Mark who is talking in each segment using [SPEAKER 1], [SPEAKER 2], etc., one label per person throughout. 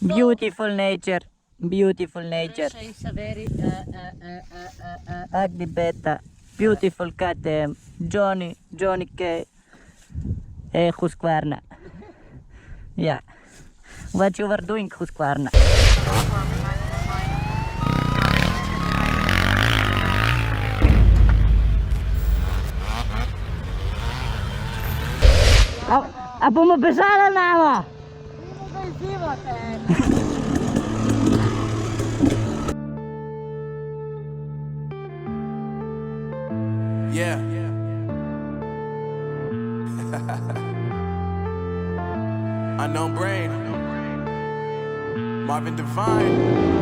[SPEAKER 1] Beautiful nature. Beautiful nature. Ugly beta. Beautiful KTM. Johnny K. Husqvarna. Yeah. What you were doing, Husqvarna? A bomo bežala nama?
[SPEAKER 2] Yeah. Unknown brain. Marvin Devine.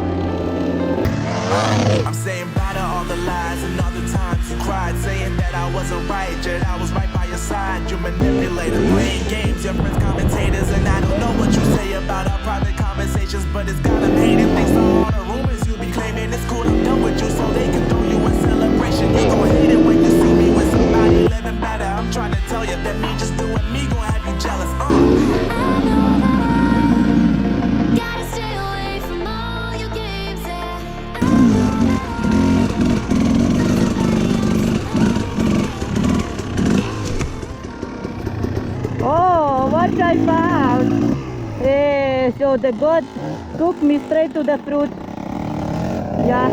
[SPEAKER 2] I'm saying bye to all the lies and all the times you cried, saying that I wasn't right, yet I was right by your side. You manipulator, playing games, your friends commentators, and I don't know what you say about our private conversations, but it's got them hating. Thanks to all the rumors you be claiming, it's cool I'm done with you, so they can throw you a celebration. You gon' hate it when you see me with somebody living better. I'm trying to tell you that me just doing me gon' have you jealous.
[SPEAKER 1] Oh, what I found! So the goat took me straight to the fruit. Yeah.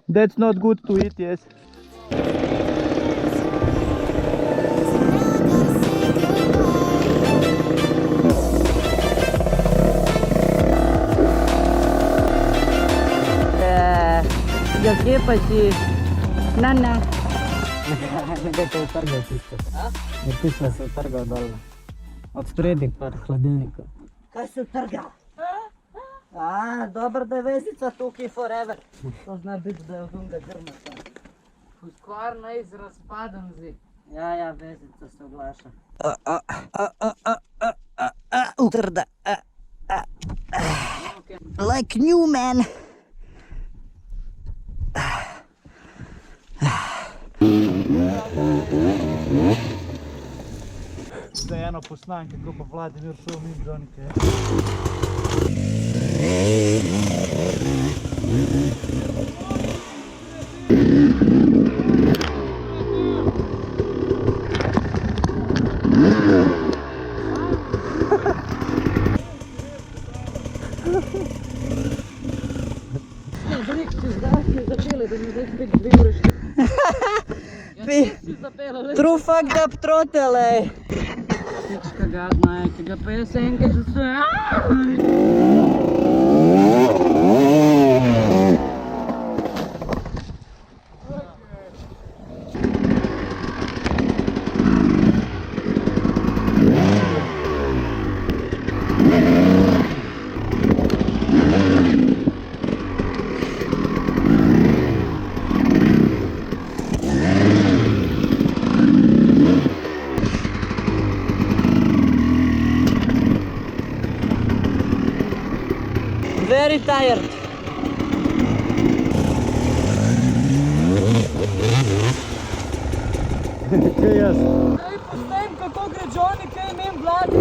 [SPEAKER 1] That's not good to eat, yes. Я крепости. Нана. Nekaj se utrgal čisto. Vrtična se utrgal dol. Od spredi par hladilnika. Kaj se utrgal? Dobro da je vezica tukaj forever. To zna biti da je od unga grmata.
[SPEAKER 3] Husqvarna je razpadan zid.
[SPEAKER 1] Ja, vezica se oglaša. Utrda. Like new man.
[SPEAKER 4] Zdaj eno posnan, kako pa Vladimir šel mi Johnny K.
[SPEAKER 3] Začeli, da mi zdaj spet 2 ure šli.
[SPEAKER 1] True fucked up throttle, ej.
[SPEAKER 3] Pička gadna je, ki ga pa jaz enkrat že se...
[SPEAKER 1] Very tired.
[SPEAKER 4] Kaj jaz?
[SPEAKER 3] Zdaj posnem, kako gre Johnny K imem Vladi.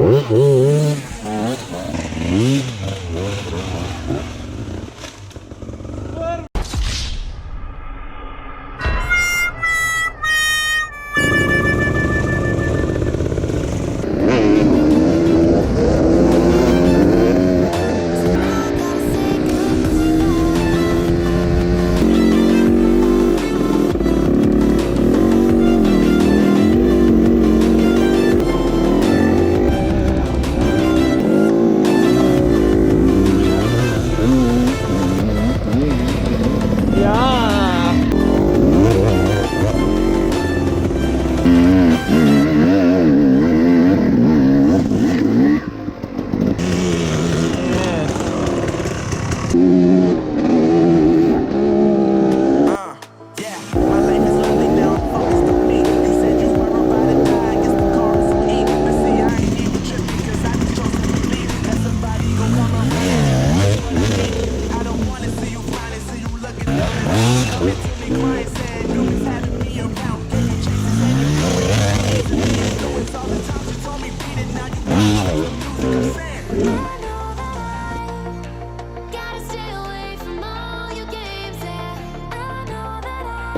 [SPEAKER 5] Gotta stay away from all your games, yeah. I know that I'll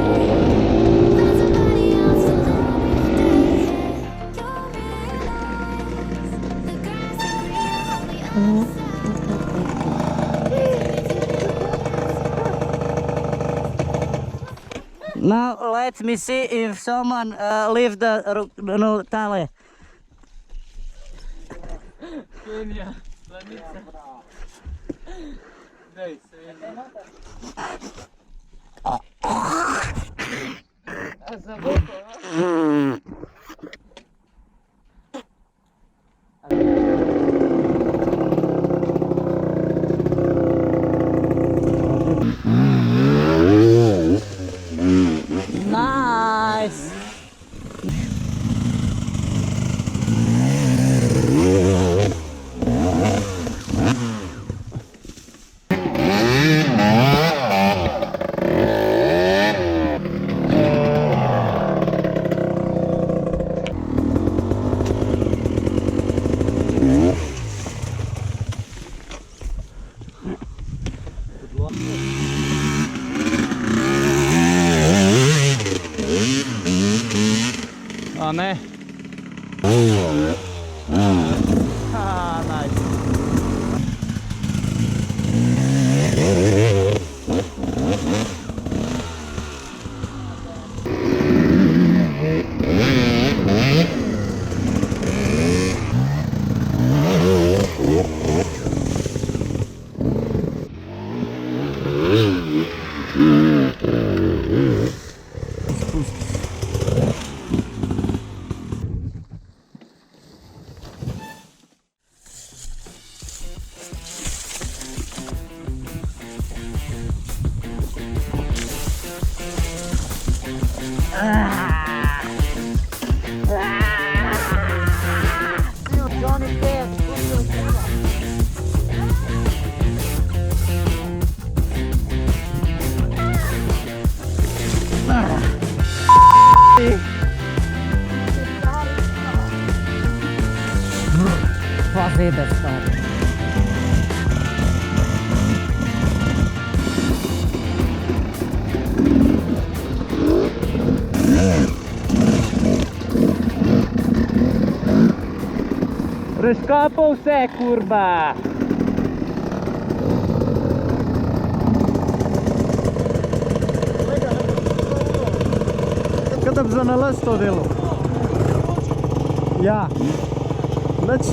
[SPEAKER 5] find somebody else to love me today. You'll realize the grass is greener on the other side.
[SPEAKER 1] Now let me see if someone leave the no tale.
[SPEAKER 3] Kenia, planica. Daj, a za boku,
[SPEAKER 1] Nice.
[SPEAKER 3] A ne. Nice.
[SPEAKER 1] Fazenda, cara.
[SPEAKER 3] Rozkopał se, kurwa!
[SPEAKER 4] Kada bi za nalaz to delo? Ja. Znači...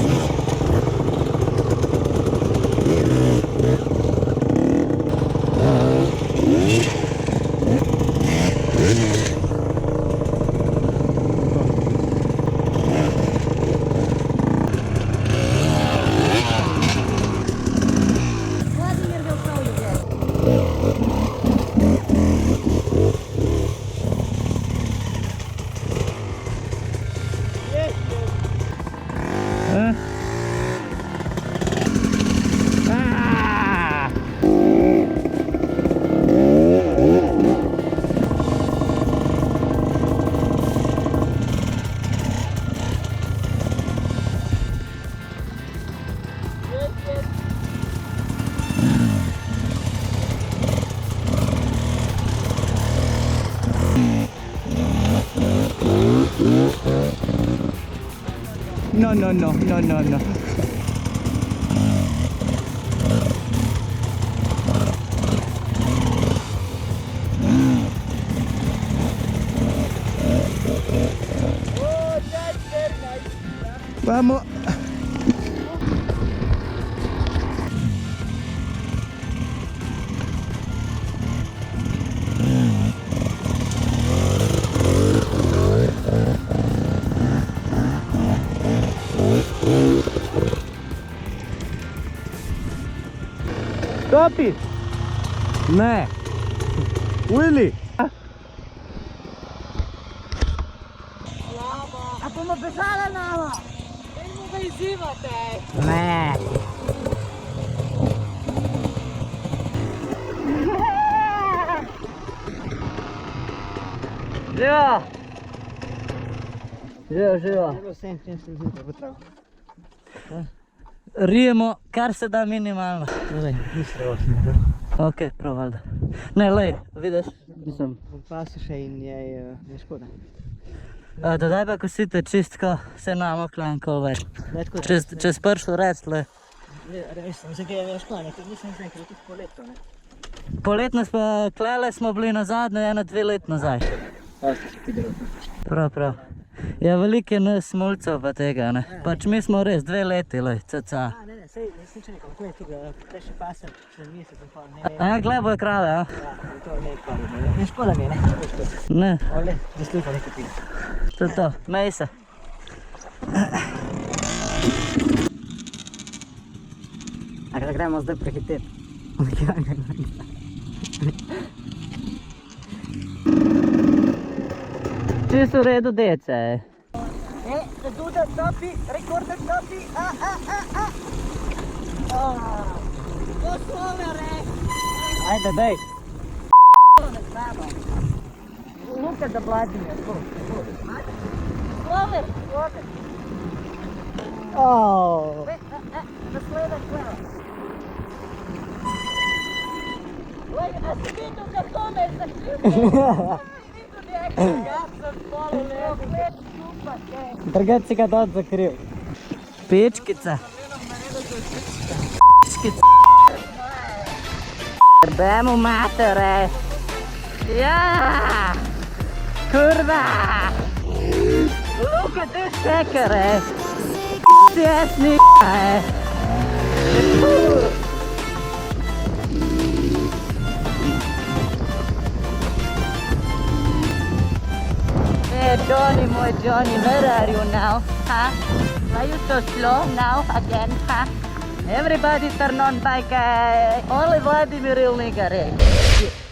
[SPEAKER 3] No.
[SPEAKER 4] Vamos.
[SPEAKER 3] Topi!
[SPEAKER 4] Ne. Willy.
[SPEAKER 1] Ako mapesala na ako.
[SPEAKER 3] Hindi mo kayo zimate!
[SPEAKER 1] Ne. Živo! Živo!
[SPEAKER 4] Sem, sem, sem, sem,
[SPEAKER 1] Rijemo kar se da minimalno. Ok, prav valjda. Ne, lej, vidiš, mislim.
[SPEAKER 3] Pasuše in je škoda.
[SPEAKER 1] Dodaj pa kosite čistko, se namokla in kol več.
[SPEAKER 3] Letko,
[SPEAKER 1] Čez pršo rec, le.
[SPEAKER 3] res sem, zakaj je škoda, ker nisem zdaj, ker je tudi poletno, ne?
[SPEAKER 1] Poletno smo, klele smo bili nazadnje 1-2 let nazaj. Prav. Ja, veliko je nas mulcev pa tega, ne. Pač mi smo res 2 leti, lej, cca.
[SPEAKER 3] Ne, sej, nisem če nekaj, to je tukaj, te še pasem, še mesec in pol, ne.
[SPEAKER 1] A, glej bojo krave, a?
[SPEAKER 3] Ja, to ne kvari, ne škoda mi je, ne.
[SPEAKER 1] Ne,
[SPEAKER 3] Ole, zasluka nekaj pina.
[SPEAKER 1] to, mej se. A kada gremo zdaj prehiteti? Čisto v redu, dece.
[SPEAKER 3] Duda topi, rekorder topi, To slover,
[SPEAKER 1] Ajde, dej.
[SPEAKER 3] Luka da Vladimir, slover. Nasledaj kleva. A si vidio kako me je zaključio? Ja sam polo lepo.
[SPEAKER 1] Drugače si ga dod zakril. Pičkica. Pičkica. Jebemu matere. Ja! Kurva! Luka, ti štekere. Ti jesni Hey Johnny, my Johnny, where are you now? Huh? Why you so slow now again? Huh? Everybody turn on bike. Only Vladimir will nigga.